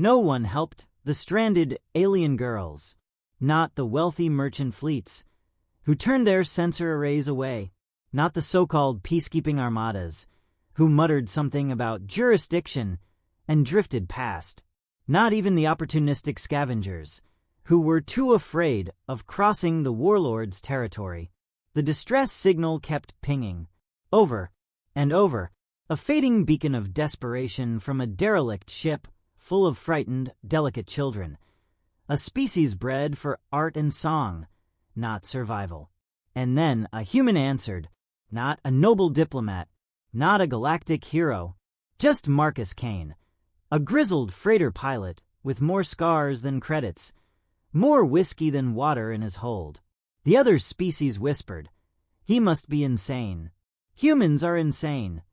No one helped the stranded alien girls, not the wealthy merchant fleets who turned their sensor arrays away, not the so-called peacekeeping armadas who muttered something about jurisdiction and drifted past, not even the opportunistic scavengers who were too afraid of crossing the warlord's territory. The distress signal kept pinging, over and over, a fading beacon of desperation from a derelict ship full of frightened, delicate children, a species bred for art and song, not survival. And then a human answered, not a noble diplomat, not a galactic hero, just Marcus Kane, a grizzled freighter pilot with more scars than credits, more whiskey than water in his hold. The other species whispered, he must be insane. Humans are insane.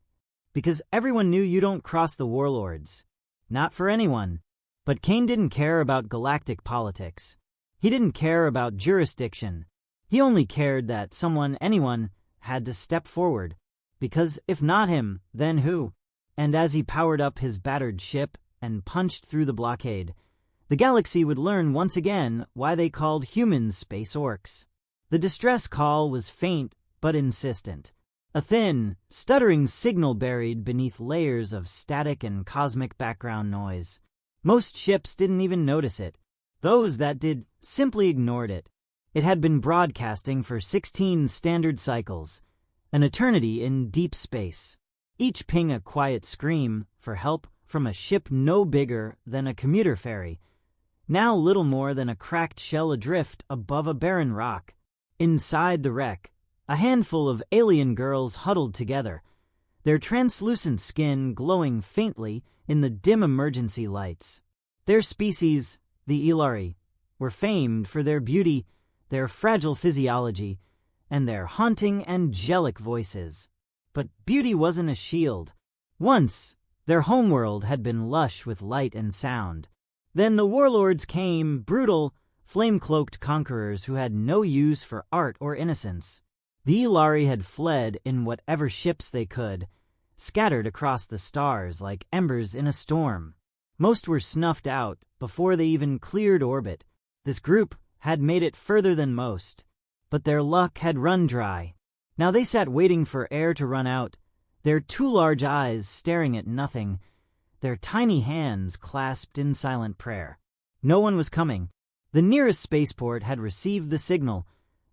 Because everyone knew you don't cross the warlords. Not for anyone. But Kane didn't care about galactic politics. He didn't care about jurisdiction. He only cared that anyone, had to step forward. Because if not him, then who? And as he powered up his battered ship and punched through the blockade, the galaxy would learn once again why they called humans space orcs. The distress call was faint but insistent. A thin, stuttering signal buried beneath layers of static and cosmic background noise. Most ships didn't even notice it. Those that did simply ignored it. It had been broadcasting for 16 standard cycles, an eternity in deep space. Each ping a quiet scream for help from a ship no bigger than a commuter ferry, now little more than a cracked shell adrift above a barren rock. Inside the wreck, a handful of alien girls huddled together, their translucent skin glowing faintly in the dim emergency lights. Their species, the Ilari, were famed for their beauty, their fragile physiology, and their haunting angelic voices. But beauty wasn't a shield. Once, their homeworld had been lush with light and sound. Then the warlords came, brutal, flame-cloaked conquerors who had no use for art or innocence. The Ilari had fled in whatever ships they could, scattered across the stars like embers in a storm. Most were snuffed out before they even cleared orbit. This group had made it further than most, but their luck had run dry. Now they sat waiting for air to run out, their too large eyes staring at nothing, their tiny hands clasped in silent prayer. No one was coming. The nearest spaceport had received the signal,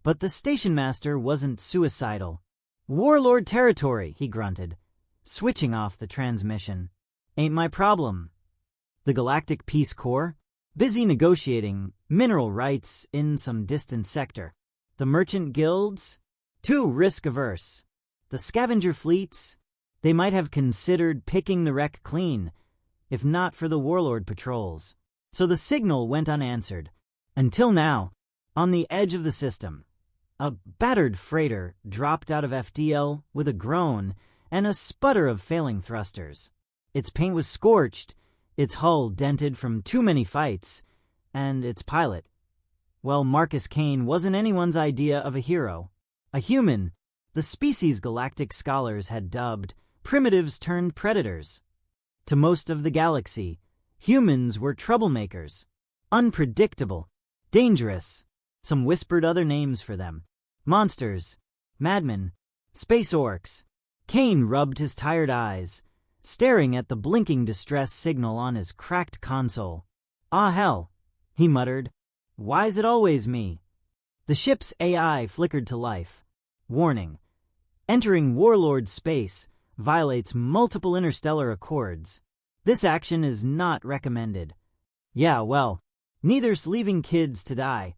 but the station master wasn't suicidal. "Warlord territory," he grunted, switching off the transmission. "Ain't my problem." The Galactic Peace Corps? Busy negotiating mineral rights in some distant sector. The merchant guilds? Too risk-averse. The scavenger fleets? They might have considered picking the wreck clean, if not for the warlord patrols. So the signal went unanswered. Until now, on the edge of the system, a battered freighter dropped out of FDL with a groan and a sputter of failing thrusters. Its paint was scorched, its hull dented from too many fights, and its pilot, well, Marcus Kane wasn't anyone's idea of a hero. A human, the species galactic scholars had dubbed primitives turned predators. To most of the galaxy, humans were troublemakers, unpredictable, dangerous. Some whispered other names for them. Monsters, madmen, space orcs. Kane rubbed his tired eyes, staring at the blinking distress signal on his cracked console. "Ah, hell," he muttered. "Why's it always me?" The ship's AI flickered to life. Warning. Entering warlord space violates multiple interstellar accords. This action is not recommended. Yeah, well, neither's leaving kids to die.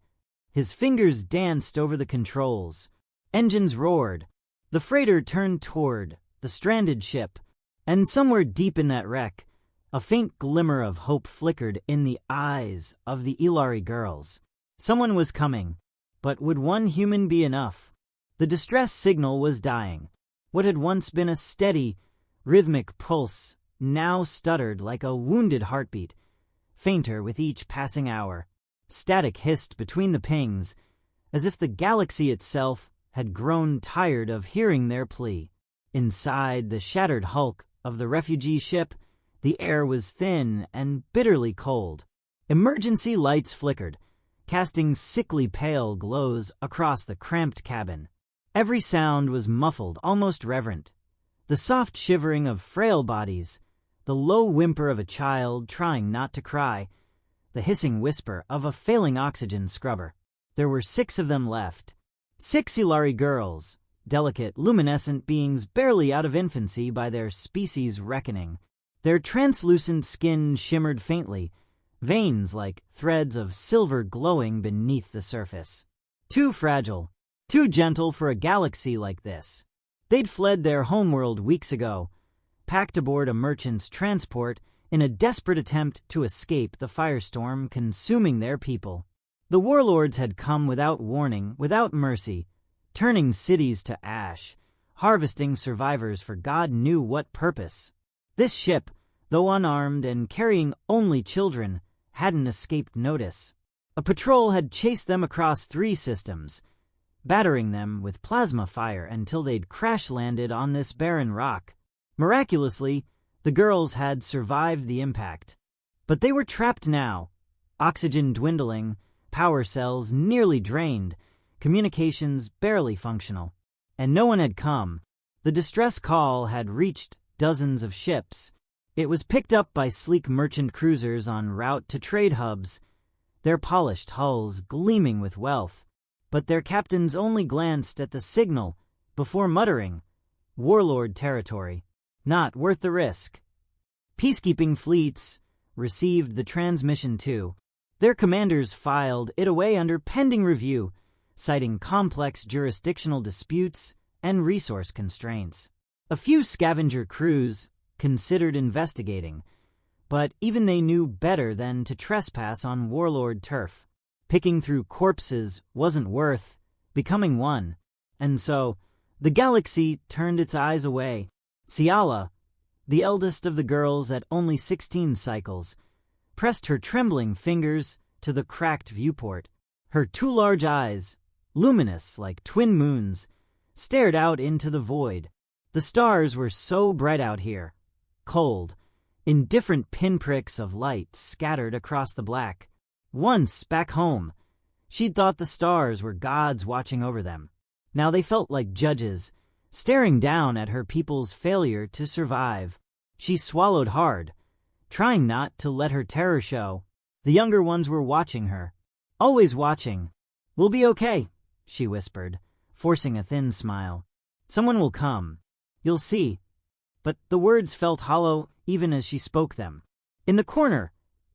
His fingers danced over the controls. Engines roared. The freighter turned toward the stranded ship, and somewhere deep in that wreck, a faint glimmer of hope flickered in the eyes of the Ilari girls. Someone was coming, but would one human be enough? The distress signal was dying. What had once been a steady, rhythmic pulse now stuttered like a wounded heartbeat, fainter with each passing hour. Static hissed between the pings, as if the galaxy itself had grown tired of hearing their plea. Inside the shattered hulk of the refugee ship, The air was thin and bitterly cold. Emergency lights flickered, casting sickly pale glows across the cramped cabin. Every sound was muffled, almost reverent. The soft shivering of frail bodies, the low whimper of a child trying not to cry, the hissing whisper of a failing oxygen scrubber. There were 6 of them left. 6 Ilari girls, delicate, luminescent beings barely out of infancy by their species' reckoning. Their translucent skin shimmered faintly, veins like threads of silver glowing beneath the surface. Too fragile, too gentle for a galaxy like this. They'd fled their homeworld weeks ago, packed aboard a merchant's transport in a desperate attempt to escape the firestorm consuming their people. The warlords had come without warning, without mercy, turning cities to ash, harvesting survivors for God knew what purpose. This ship, though unarmed and carrying only children, hadn't escaped notice. A patrol had chased them across 3 systems, battering them with plasma fire until they'd crash-landed on this barren rock. Miraculously, the girls had survived the impact. But they were trapped now, oxygen dwindling, power cells nearly drained, communications barely functional. And no one had come. The distress call had reached dozens of ships. It was picked up by sleek merchant cruisers en route to trade hubs, their polished hulls gleaming with wealth. But their captains only glanced at the signal before muttering, "Warlord territory. Not worth the risk." Peacekeeping fleets received the transmission too. Their commanders filed it away under pending review, citing complex jurisdictional disputes and resource constraints. A few scavenger crews considered investigating, but even they knew better than to trespass on warlord turf. Picking through corpses wasn't worth becoming one, and so the galaxy turned its eyes away. Ciala, the eldest of the girls at only 16 cycles, pressed her trembling fingers to the cracked viewport. Her 2 large eyes, luminous like twin moons, stared out into the void. The stars were so bright out here, cold, indifferent pinpricks of light scattered across the black. Once, back home, she'd thought the stars were gods watching over them. Now they felt like judges, staring down at her people's failure to survive. She swallowed hard, trying not to let her terror show. The younger ones were watching her, always watching. "We'll be okay," she whispered, forcing a thin smile. "Someone will come. You'll see." But the words felt hollow even as she spoke them. In the corner,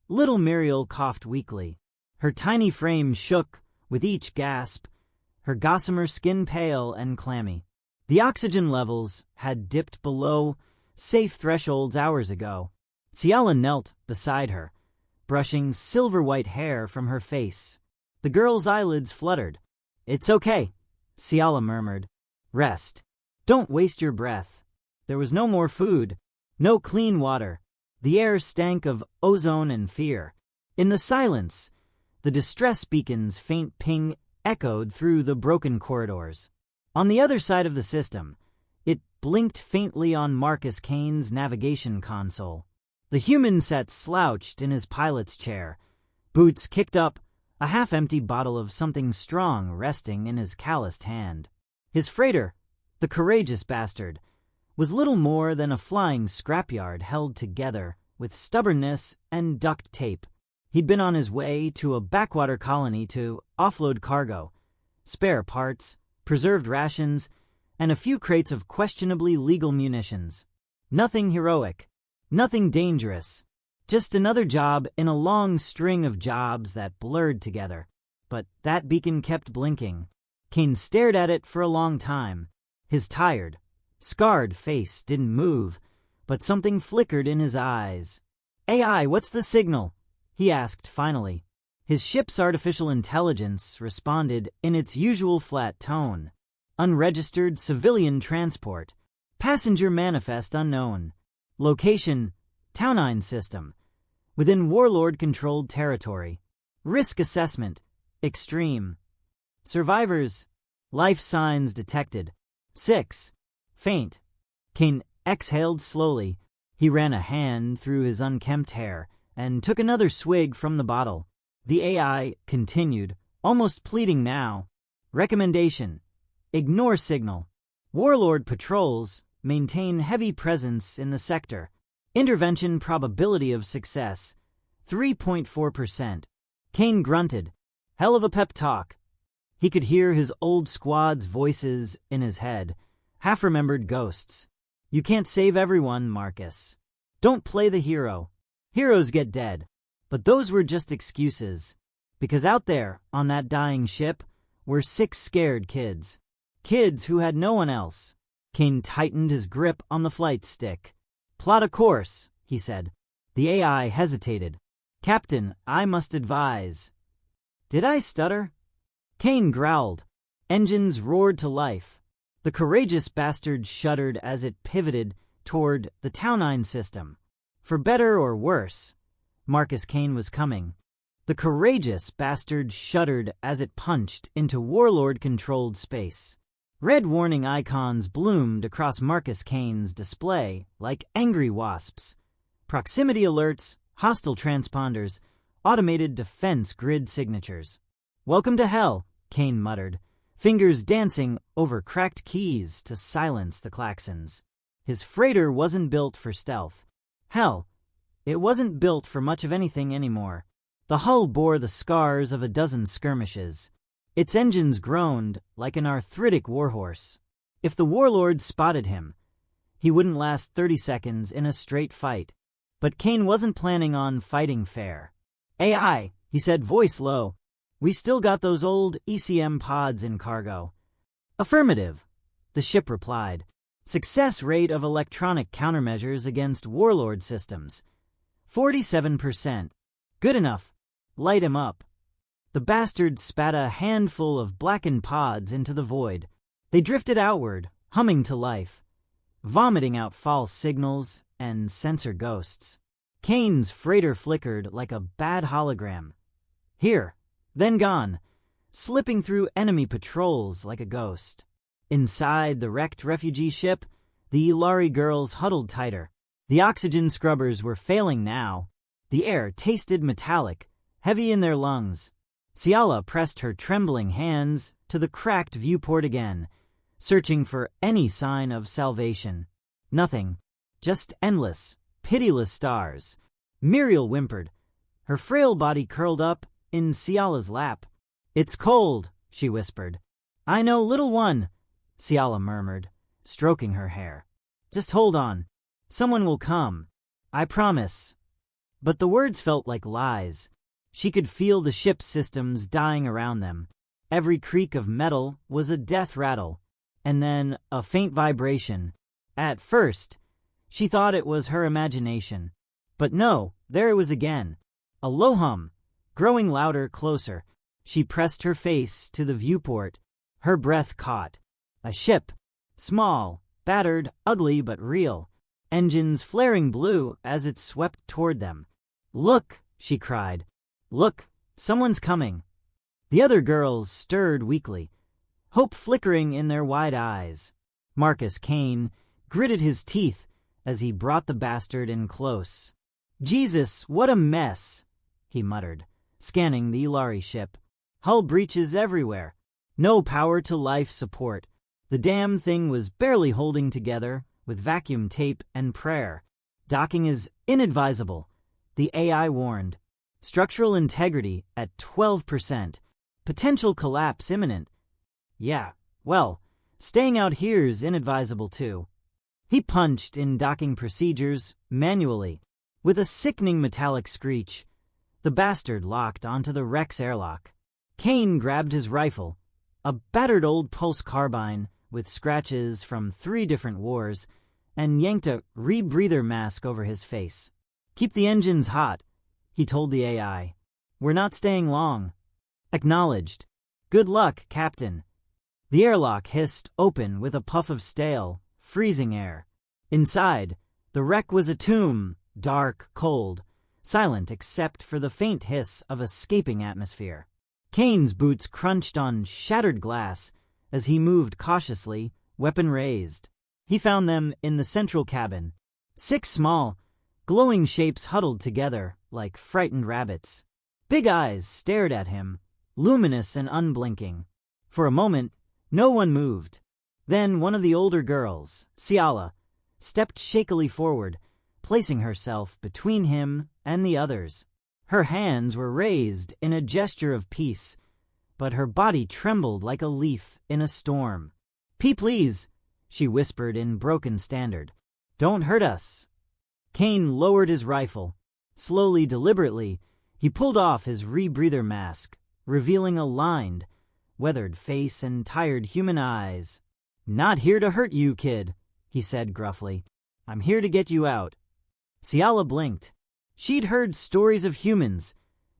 little Muriel coughed weakly. Her tiny frame shook with each gasp, her gossamer skin pale and clammy. The oxygen levels had dipped below safe thresholds hours ago. Ciala knelt beside her, brushing silver-white hair from her face. The girl's eyelids fluttered. "It's okay," Ciala murmured. "Rest. Don't waste your breath." There was no more food, no clean water. The air stank of ozone and fear. In the silence, the distress beacon's faint ping echoed through the broken corridors. On the other side of the system, it blinked faintly on Marcus Kane's navigation console. The human sat slouched in his pilot's chair, boots kicked up, a half-empty bottle of something strong resting in his calloused hand. His freighter, the courageous bastard, was little more than a flying scrapyard held together with stubbornness and duct tape. He'd been on his way to a backwater colony to offload cargo, spare parts, preserved rations, and a few crates of questionably legal munitions. Nothing heroic, nothing dangerous, just another job in a long string of jobs that blurred together. But that beacon kept blinking. Kane stared at it for a long time. His tired, scarred face didn't move, but something flickered in his eyes. "AI, what's the signal?" he asked finally. His ship's artificial intelligence responded in its usual flat tone. "Unregistered civilian transport. Passenger manifest unknown. Location, Townine system. Within warlord-controlled territory. Risk assessment, extreme. Survivors, life signs detected. 6. Faint." Kane exhaled slowly, He ran a hand through his unkempt hair and took another swig from the bottle. The AI continued, almost pleading now. Recommendation: ignore signal. Warlord patrols maintain heavy presence in the sector. Intervention probability of success 3.4%. Kane grunted. Hell of a pep talk. He could hear his old squad's voices in his head, half-remembered ghosts. You can't save everyone, Marcus. Don't play the hero. Heroes get dead. But those were just excuses. Because out there, on that dying ship, were 6 scared kids. Kids who had no one else. Kane tightened his grip on the flight stick. Plot a course, he said. The AI hesitated. Captain, I must advise. Did I stutter? Kane growled. Engines roared to life. The courageous bastard shuddered as it pivoted toward the Townine system. For better or worse, Marcus Kane was coming. The courageous bastard shuddered as it punched into Warlord-controlled space. Red warning icons bloomed across Marcus Kane's display like angry wasps. Proximity alerts, hostile transponders, automated defense grid signatures. Welcome to hell, Kane muttered, fingers dancing over cracked keys to silence the klaxons. His freighter wasn't built for stealth. Hell, it wasn't built for much of anything anymore. The hull bore the scars of a dozen skirmishes. Its engines groaned like an arthritic warhorse. If the warlord spotted him, he wouldn't last 30 seconds in a straight fight. But Kane wasn't planning on fighting fair. AI, he said, voice low. We still got those old ECM pods in cargo. Affirmative, the ship replied. Success rate of electronic countermeasures against warlord systems. 47%. Good enough. Light him up. The bastard spat a handful of blackened pods into the void. They drifted outward, humming to life, vomiting out false signals and sensor ghosts. Kane's freighter flickered like a bad hologram. Here, then gone, slipping through enemy patrols like a ghost. Inside the wrecked refugee ship, the Ilari girls huddled tighter. The oxygen scrubbers were failing now. The air tasted metallic, heavy in their lungs. Ciala pressed her trembling hands to the cracked viewport again, searching for any sign of salvation. Nothing. Just endless, pitiless stars. Muriel whimpered, her frail body curled up in Ciala's lap. It's cold, she whispered. I know, little one, Ciala murmured, stroking her hair. Just hold on. Someone will come. I promise. But the words felt like lies. She could feel the ship's systems dying around them. Every creak of metal was a death rattle, and then a faint vibration. At first, she thought it was her imagination. But no, there it was again. A low hum, growing louder, closer. She pressed her face to the viewport. Her breath caught. A ship. Small, battered, ugly, but real. Engines flaring blue as it swept toward them. Look, she cried. Look, someone's coming. The other girls stirred weakly, hope flickering in their wide eyes. Marcus Kane gritted his teeth as he brought the bastard in close. Jesus, what a mess, he muttered, scanning the Ilari ship. Hull breaches everywhere. No power to life support. The damn thing was barely holding together with vacuum tape and prayer. Docking is inadvisable, the AI warned. Structural integrity at 12%. Potential collapse imminent. Yeah, well, staying out here's inadvisable too. He punched in docking procedures manually. With a sickening metallic screech, the bastard locked onto the wreck's airlock. Kane grabbed his rifle, a battered old pulse carbine with scratches from 3 different wars, and yanked a rebreather mask over his face. Keep the engines hot, he told the AI. We're not staying long. Acknowledged. Good luck, Captain. The airlock hissed open with a puff of stale, freezing air. Inside, the wreck was a tomb, dark, cold, silent except for the faint hiss of escaping atmosphere. Kane's boots crunched on shattered glass as he moved cautiously, weapon raised. He found them in the central cabin, 6 small, glowing shapes huddled together like frightened rabbits. Big eyes stared at him, luminous and unblinking. For a moment, no one moved. Then one of the older girls, Ciala, stepped shakily forward, placing herself between him and the others. Her hands were raised in a gesture of peace, but her body trembled like a leaf in a storm. Please," she whispered in broken standard. "Don't hurt us." Kane lowered his rifle. Slowly, deliberately, he pulled off his rebreather mask, revealing a lined, weathered face and tired human eyes. "Not here to hurt you, kid," he said gruffly. "I'm here to get you out." Ciala blinked. She'd heard stories of humans,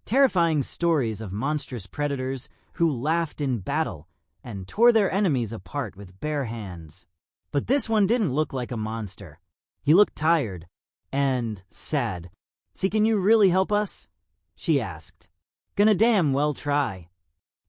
terrifying stories of monstrous predators who laughed in battle and tore their enemies apart with bare hands. But this one didn't look like a monster. He looked tired and sad. "See, can you really help us?" she asked. "Gonna damn well try."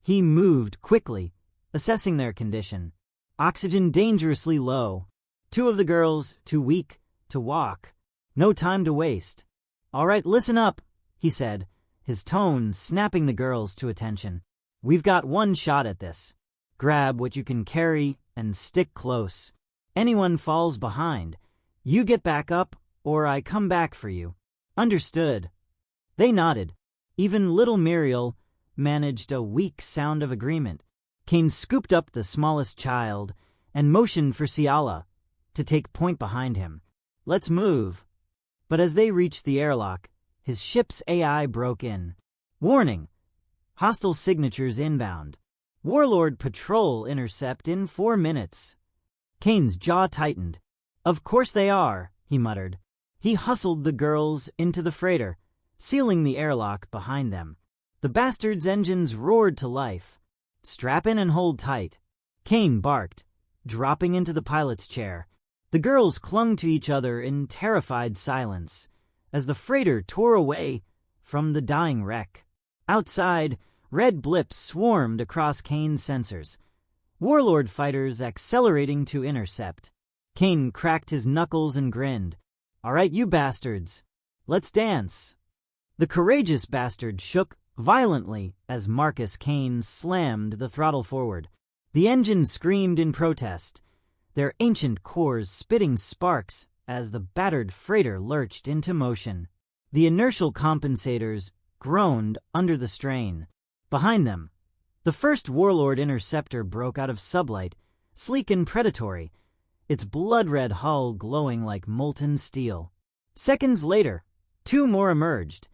He moved quickly, assessing their condition. Oxygen dangerously low. 2 of the girls too weak to walk. No time to waste. "All right, listen up," he said, his tone snapping the girls to attention. "We've got one shot at this. Grab what you can carry and stick close. Anyone falls behind, you get back up or I come back for you. Understood?" They nodded. Even little Muriel managed a weak sound of agreement. Kane scooped up the smallest child and motioned for Ciala to take point behind him. "Let's move." But as they reached the airlock, his ship's AI broke in. "Warning! Hostile signatures inbound. Warlord patrol intercept in 4 minutes." Kane's jaw tightened. "Of course they are," he muttered. He hustled the girls into the freighter, sealing the airlock behind them. The bastard's engines roared to life. "Strap in and hold tight," Kane barked, dropping into the pilot's chair. The girls clung to each other in terrified silence as the freighter tore away from the dying wreck. Outside, red blips swarmed across Kane's sensors. Warlord fighters accelerating to intercept. Kane cracked his knuckles and grinned. "All right, you bastards, let's dance." The courageous bastard shook violently as Marcus Kane slammed the throttle forward. The engines screamed in protest, their ancient cores spitting sparks as the battered freighter lurched into motion. The inertial compensators groaned under the strain. Behind them, the first Warlord interceptor broke out of sublight, sleek and predatory, its blood-red hull glowing like molten steel. Seconds later, 2 more emerged,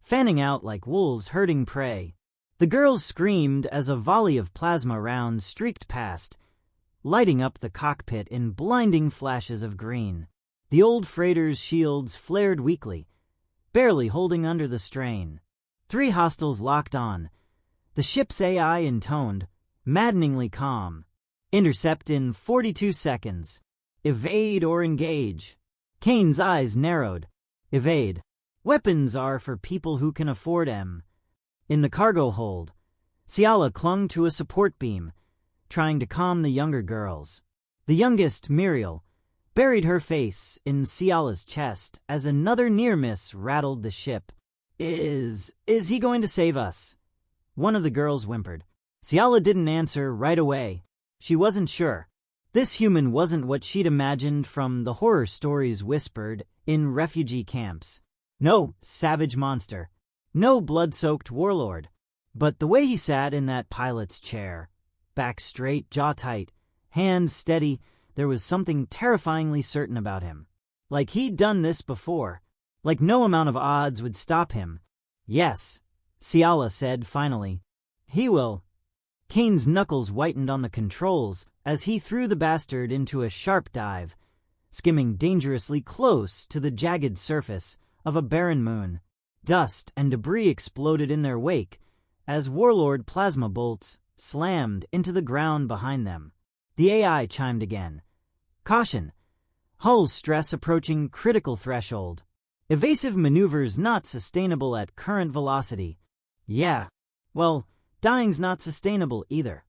fanning out like wolves herding prey. The girls screamed as a volley of plasma rounds streaked past, lighting up the cockpit in blinding flashes of green. The old freighter's shields flared weakly, barely holding under the strain. 3 hostiles locked on, the ship's AI intoned, maddeningly calm. "Intercept in 42 seconds. Evade or engage." Kane's eyes narrowed. "Evade. Weapons are for people who can afford them." In the cargo hold, Ciala clung to a support beam, trying to calm the younger girls. The youngest, Muriel, buried her face in Ciala's chest as another near-miss rattled the ship. Is he going to save us?" one of the girls whimpered. Ciala didn't answer right away. She wasn't sure. This human wasn't what she'd imagined from the horror stories whispered in refugee camps. No savage monster. No blood-soaked warlord. But the way he sat in that pilot's chair, back straight, jaw tight, hands steady, there was something terrifyingly certain about him. Like he'd done this before. Like no amount of odds would stop him. "Yes," Ciala said finally. "He will." Kane's knuckles whitened on the controls as he threw the bastard into a sharp dive, skimming dangerously close to the jagged surface of a barren moon. Dust and debris exploded in their wake as Warlord plasma bolts slammed into the ground behind them. The AI chimed again. "Caution. Hull stress approaching critical threshold. Evasive maneuvers not sustainable at current velocity." "Yeah. Well, dying's not sustainable either."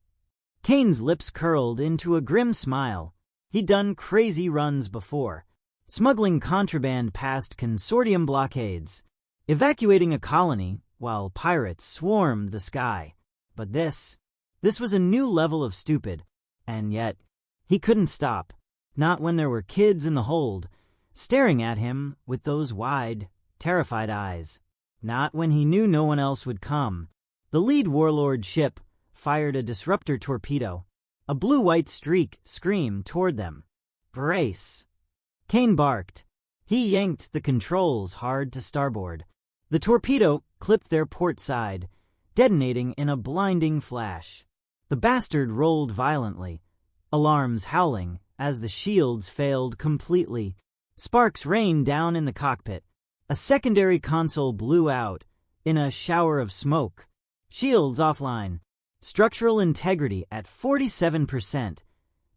Kane's lips curled into a grim smile. He'd done crazy runs before. smuggling contraband past consortium blockades, evacuating a colony while pirates swarmed the sky. But this was a new level of stupid, and yet he couldn't stop, not when there were kids in the hold, staring at him with those wide, terrified eyes, not when he knew no one else would come. The lead warlord ship fired a disruptor torpedo. A blue-white streak screamed toward them. "Brace!" Kane barked. He yanked the controls hard to starboard. The torpedo clipped their port side, detonating in a blinding flash. The bastard rolled violently, alarms howling as the shields failed completely. Sparks rained down in the cockpit. A secondary console blew out in a shower of smoke. Shields offline. Structural integrity at 47%.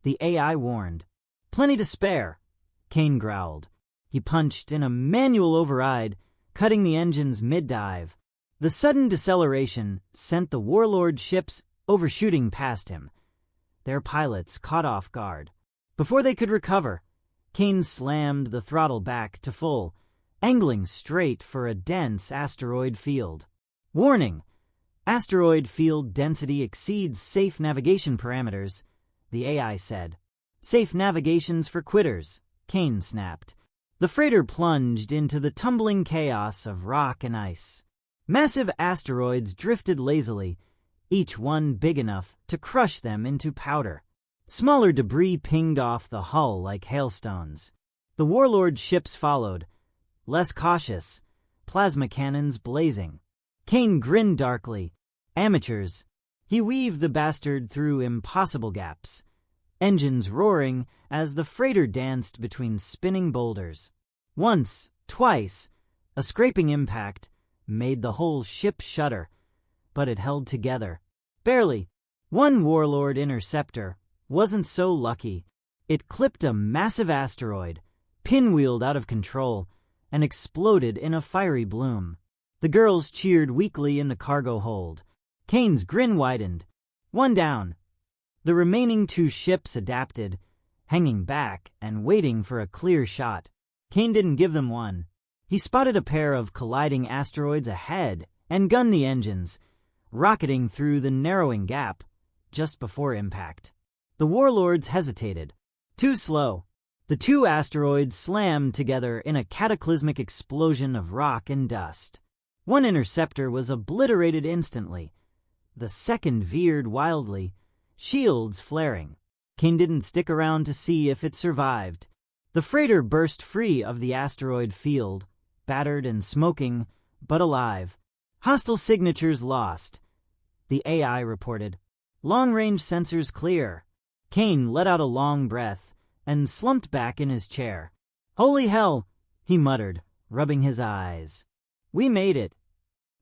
The AI warned. "Plenty to spare," Kane growled. He punched in a manual override, cutting the engines mid-dive. The sudden deceleration sent the warlord ships overshooting past him. Their pilots caught off guard. Before they could recover, Kane slammed the throttle back to full, angling straight for a dense asteroid field. "Warning! Asteroid field density exceeds safe navigation parameters," the AI said. "Safe navigation's for quitters," Kane snapped. The freighter plunged into the tumbling chaos of rock and ice. Massive asteroids drifted lazily, each one big enough to crush them into powder. Smaller debris pinged off the hull like hailstones. The warlord ships followed, less cautious, plasma cannons blazing. Kane grinned darkly. Amateurs. He weaved the bastard through impossible gaps, engines roaring as the freighter danced between spinning boulders. Once, twice, a scraping impact made the whole ship shudder, but it held together. Barely. One warlord interceptor wasn't so lucky. It clipped a massive asteroid, pinwheeled out of control, and exploded in a fiery bloom. The girls cheered weakly in the cargo hold. Kane's grin widened. One down. The remaining two ships adapted, hanging back and waiting for a clear shot. Kane didn't give them one. He spotted a pair of colliding asteroids ahead and gunned the engines, rocketing through the narrowing gap just before impact. The warlords hesitated. Too slow. The two asteroids slammed together in a cataclysmic explosion of rock and dust. One interceptor was obliterated instantly. The second veered wildly, shields flaring. Kane didn't stick around to see if it survived. The freighter burst free of the asteroid field, battered and smoking, but alive. "Hostile signatures lost," the AI reported. "Long-range sensors clear." Kane let out a long breath and slumped back in his chair. "Holy hell," he muttered, rubbing his eyes. "We made it."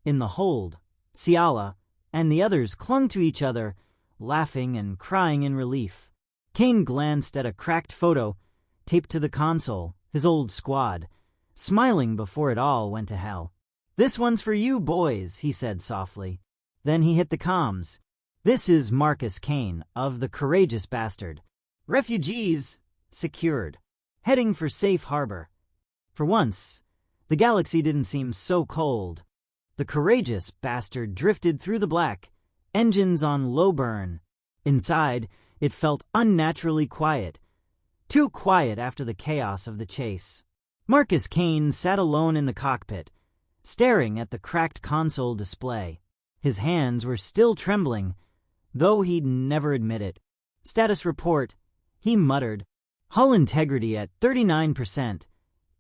In the hold, Ciala and the others clung to each other, laughing and crying in relief. Kane glanced at a cracked photo taped to the console, his old squad, smiling before it all went to hell. "This one's for you, boys," he said softly. Then he hit the comms. "This is Marcus Kane of the Courageous Bastard. Refugees secured. Heading for safe harbor." For once, the galaxy didn't seem so cold. The Courageous Bastard drifted through the black, engines on low burn. Inside, it felt unnaturally quiet. Too quiet after the chaos of the chase. Marcus Kane sat alone in the cockpit, staring at the cracked console display. His hands were still trembling, though he'd never admit it. "Status report," he muttered. "Hull integrity at 39%,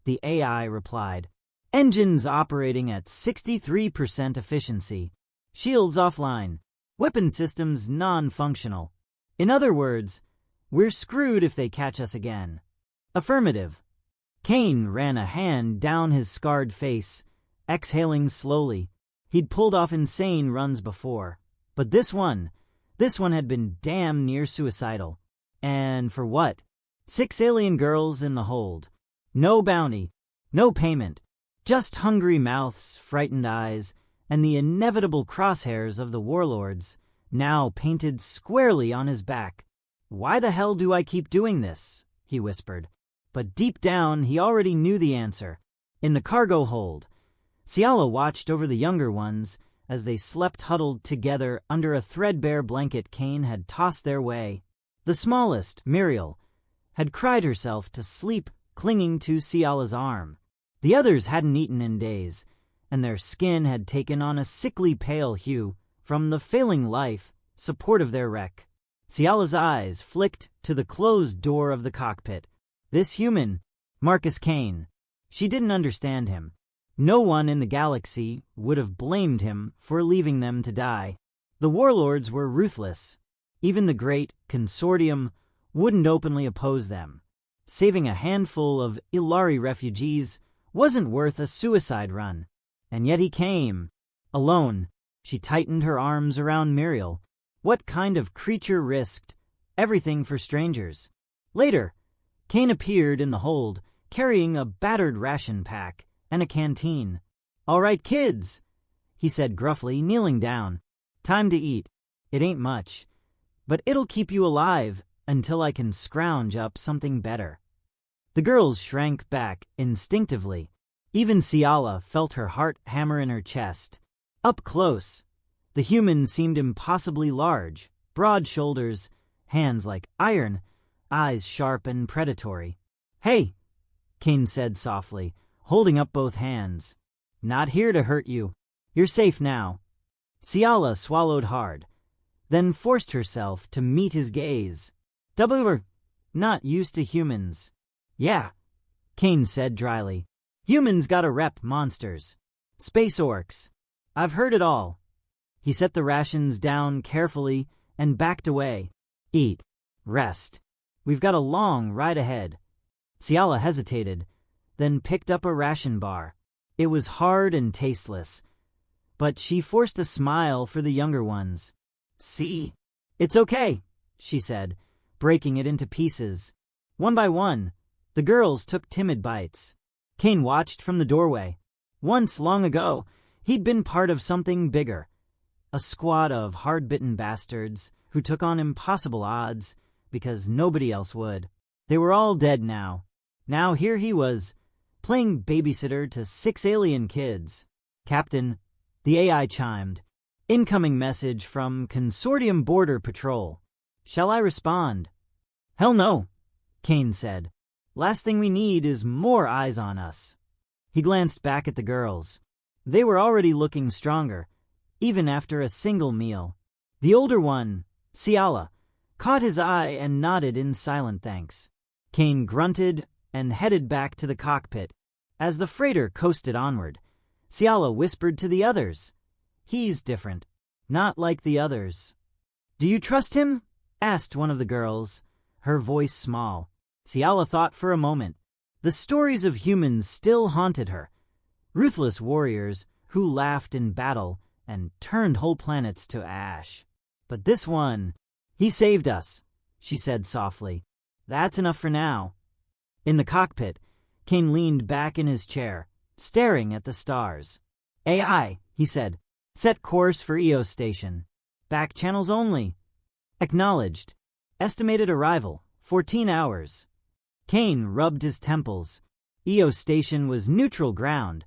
the AI replied. "Engines operating at 63% efficiency. Shields offline. Weapon systems non-functional. In other words, we're screwed if they catch us again." "Affirmative." Kane ran a hand down his scarred face, exhaling slowly. He'd pulled off insane runs before, but this one had been damn near suicidal. And for what? 6 alien girls in the hold. No bounty, no payment, just hungry mouths, frightened eyes, and the inevitable crosshairs of the warlords, now painted squarely on his back. "Why the hell do I keep doing this?" he whispered. But deep down, he already knew the answer. In the cargo hold, Ciala watched over the younger ones as they slept huddled together under a threadbare blanket Kane had tossed their way. The smallest, Muriel, had cried herself to sleep clinging to Ciala's arm. The others hadn't eaten in days, and their skin had taken on a sickly pale hue from the failing life support of their wreck. Ciala's eyes flicked to the closed door of the cockpit. This human, Marcus Kane, she didn't understand him. No one in the galaxy would have blamed him for leaving them to die. The warlords were ruthless. Even the great consortium wouldn't openly oppose them. Saving a handful of Ilari refugees wasn't worth a suicide run. And yet he came. Alone, she tightened her arms around Muriel. What kind of creature risked everything for strangers? Later, Kane appeared in the hold, carrying a battered ration pack and a canteen. "All right, kids," he said gruffly, kneeling down. "Time to eat. It ain't much, but it'll keep you alive until I can scrounge up something better." The girls shrank back instinctively. Even Ciala felt her heart hammer in her chest. Up close, the human seemed impossibly large, broad shoulders, hands like iron, eyes sharp and predatory. "Hey," Kane said softly, holding up both hands. "Not here to hurt you. You're safe now." Ciala swallowed hard, then forced herself to meet his gaze. "We're not used to humans." "Yeah," Kane said dryly. "Humans gotta rep monsters. Space orcs. I've heard it all." He set the rations down carefully and backed away. "Eat. Rest. We've got a long ride ahead." Ciala hesitated, then picked up a ration bar. It was hard and tasteless, but she forced a smile for the younger ones. "See? It's okay," she said, breaking it into pieces. One by one, the girls took timid bites. Kane watched from the doorway. Once, long ago, he'd been part of something bigger. A squad of hard-bitten bastards who took on impossible odds because nobody else would. They were all dead now. Now here he was, playing babysitter to 6 alien kids. "Captain," the AI chimed. "Incoming message from Consortium Border Patrol. Shall I respond?" "Hell no," Kane said. "Last thing we need is more eyes on us." He glanced back at the girls. They were already looking stronger, even after a single meal. The older one, Ciala, caught his eye and nodded in silent thanks. Kane grunted and headed back to the cockpit. As the freighter coasted onward, Ciala whispered to the others. "He's different. Not like the others." "Do you trust him?" asked one of the girls, her voice small. Ciala thought for a moment. The stories of humans still haunted her. Ruthless warriors who laughed in battle and turned whole planets to ash. But this one, "He saved us," she said softly. "That's enough for now." In the cockpit, Kane leaned back in his chair, staring at the stars. "AI," he said. "Set course for EO station. Back channels only." "Acknowledged. Estimated arrival, 14 hours." Kane rubbed his temples. EO station was neutral ground,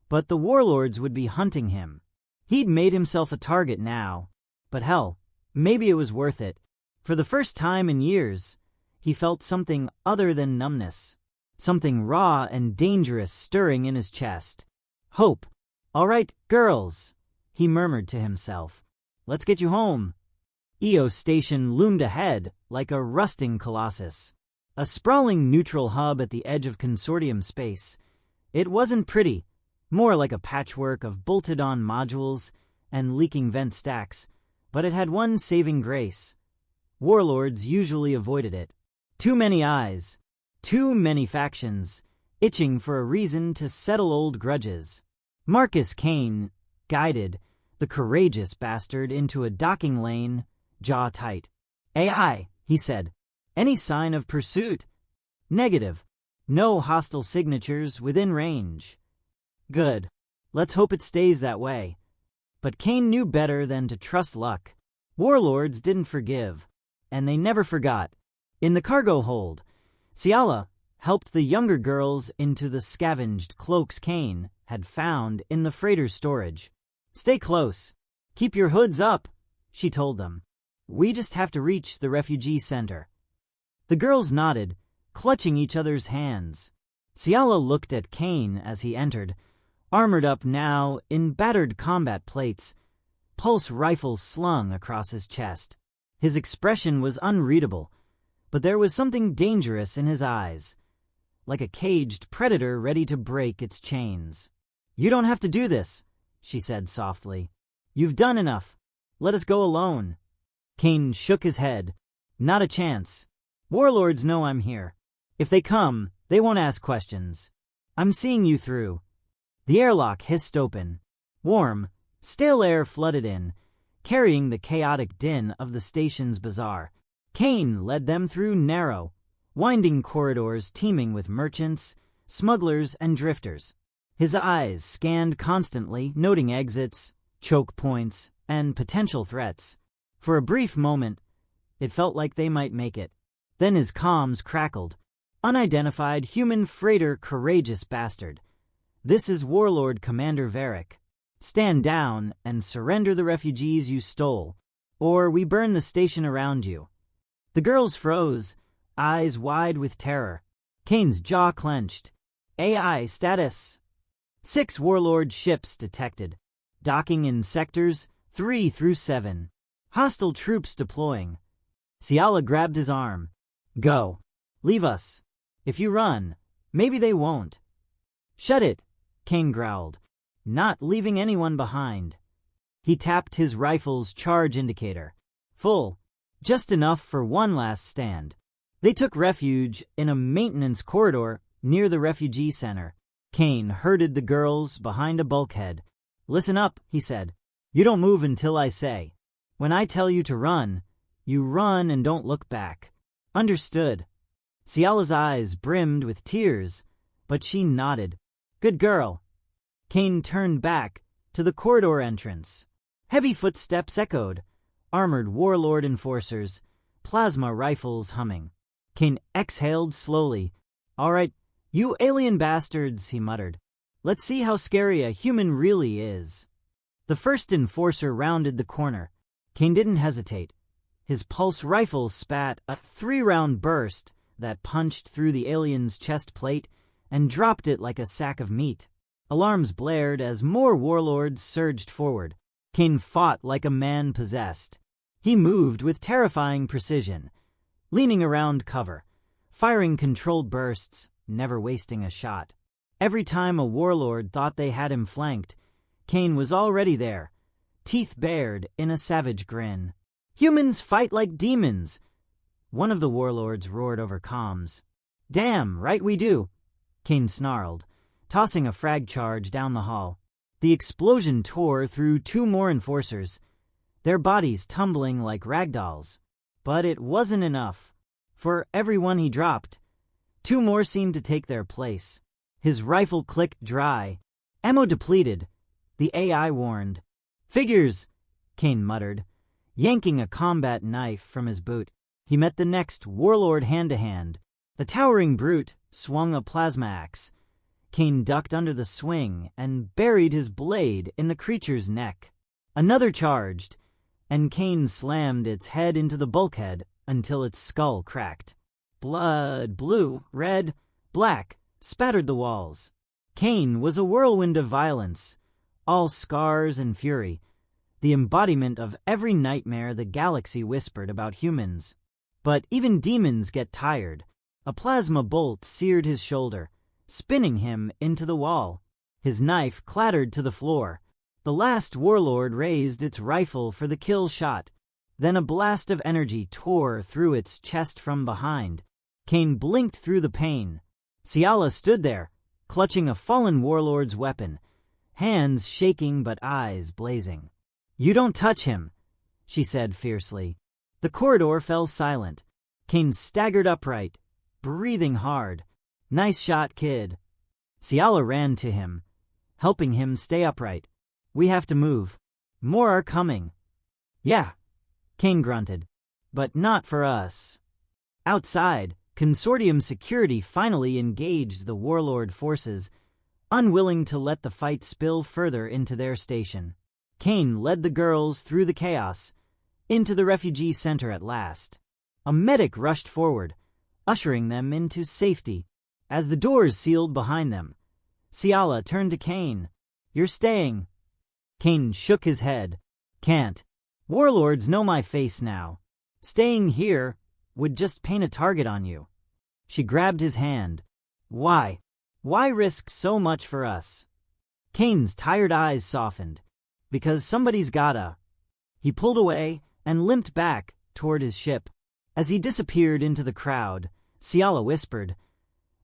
but the warlords would be hunting him. He'd made himself a target now, but hell, maybe it was worth it. For the first time in years, he felt something other than numbness, something raw and dangerous stirring in his chest. Hope. "All right, girls," he murmured to himself. "Let's get you home." EO station loomed ahead like a rusting colossus. A sprawling neutral hub at the edge of Consortium space. It wasn't pretty, more like a patchwork of bolted-on modules and leaking vent stacks, but it had one saving grace. Warlords usually avoided it. Too many eyes, too many factions, itching for a reason to settle old grudges. Marcus Kane guided the courageous bastard into a docking lane, jaw tight. "AI," he said. "Any sign of pursuit?" "Negative. No hostile signatures within range." "Good. Let's hope it stays that way." But Kane knew better than to trust luck. Warlords didn't forgive, and they never forgot. In the cargo hold, Ciala helped the younger girls into the scavenged cloaks Kane had found in the freighter's storage. "Stay close. Keep your hoods up," she told them. "We just have to reach the refugee center." The girls nodded, clutching each other's hands. Ciala looked at Kane as he entered, armored up now in battered combat plates, pulse rifle slung across his chest. His expression was unreadable, but there was something dangerous in his eyes, like a caged predator ready to break its chains. "You don't have to do this," she said softly. "You've done enough. Let us go alone." Kane shook his head. "Not a chance. Warlords know I'm here. If they come, they won't ask questions. I'm seeing you through." The airlock hissed open. Warm, stale air flooded in, carrying the chaotic din of the station's bazaar. Kane led them through narrow, winding corridors teeming with merchants, smugglers, and drifters. His eyes scanned constantly, noting exits, choke points, and potential threats. For a brief moment, it felt like they might make it. Then his comms crackled. "Unidentified human freighter, courageous bastard. This is Warlord Commander Varric. Stand down and surrender the refugees you stole, or we burn the station around you." The girls froze, eyes wide with terror. Kane's jaw clenched. "AI status. 6 Warlord ships detected. Docking in sectors 3 through 7. Hostile troops deploying." Ciala grabbed his arm. "Go. Leave us. If you run, maybe they won't." "Shut it," Kane growled. "Not leaving anyone behind." He tapped his rifle's charge indicator. Full. Just enough for one last stand. They took refuge in a maintenance corridor near the refugee center. Kane herded the girls behind a bulkhead. "Listen up," he said. "You don't move until I say. When I tell you to run, you run and don't look back. Understood?" Ciala's eyes brimmed with tears, but she nodded. "Good girl." Kane turned back to the corridor entrance. Heavy footsteps echoed, armored warlord enforcers, plasma rifles humming. Kane exhaled slowly. "All right, you alien bastards," he muttered. "Let's see how scary a human really is." The first enforcer rounded the corner. Kane didn't hesitate. His pulse rifle spat a 3-round burst that punched through the alien's chest plate and dropped it like a sack of meat. Alarms blared as more warlords surged forward. Kane fought like a man possessed. He moved with terrifying precision, leaning around cover, firing controlled bursts, never wasting a shot. Every time a warlord thought they had him flanked, Kane was already there, teeth bared in a savage grin. "Humans fight like demons," one of the warlords roared over comms. "Damn right we do," Kane snarled, tossing a frag charge down the hall. The explosion tore through 2 more enforcers, their bodies tumbling like ragdolls. But it wasn't enough. For every one he dropped, 2 more seemed to take their place. His rifle clicked dry. Ammo depleted. The AI warned. "Figures," Kane muttered, yanking a combat knife from his boot. He met the next warlord hand-to-hand. The towering brute swung a plasma axe. Kane ducked under the swing and buried his blade in the creature's neck. Another charged, and Kane slammed its head into the bulkhead until its skull cracked. Blood, blue, red, black, spattered the walls. Kane was a whirlwind of violence, all scars and fury, the embodiment of every nightmare the galaxy whispered about humans. But even demons get tired. A plasma bolt seared his shoulder, spinning him into the wall. His knife clattered to the floor. The last warlord raised its rifle for the kill shot. Then a blast of energy tore through its chest from behind. Kane blinked through the pain. Ciala stood there, clutching a fallen warlord's weapon, hands shaking but eyes blazing. "You don't touch him," she said fiercely. The corridor fell silent. Kane staggered upright, breathing hard. "Nice shot, kid." Ciala ran to him, helping him stay upright. "We have to move. More are coming." "Yeah," Kane grunted. "But not for us." Outside, Consortium security finally engaged the warlord forces, unwilling to let the fight spill further into their station. Kane led the girls through the chaos, into the refugee center at last. A medic rushed forward, ushering them into safety. As the doors sealed behind them, Ciala turned to Kane. "You're staying." Kane shook his head. "Can't. Warlords know my face now. Staying here would just paint a target on you." She grabbed his hand. "Why? Why risk so much for us?" Kane's tired eyes softened. "Because somebody's gotta." He pulled away and limped back toward his ship. As he disappeared into the crowd, Ciala whispered,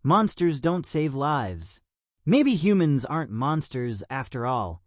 "Monsters don't save lives. Maybe humans aren't monsters after all.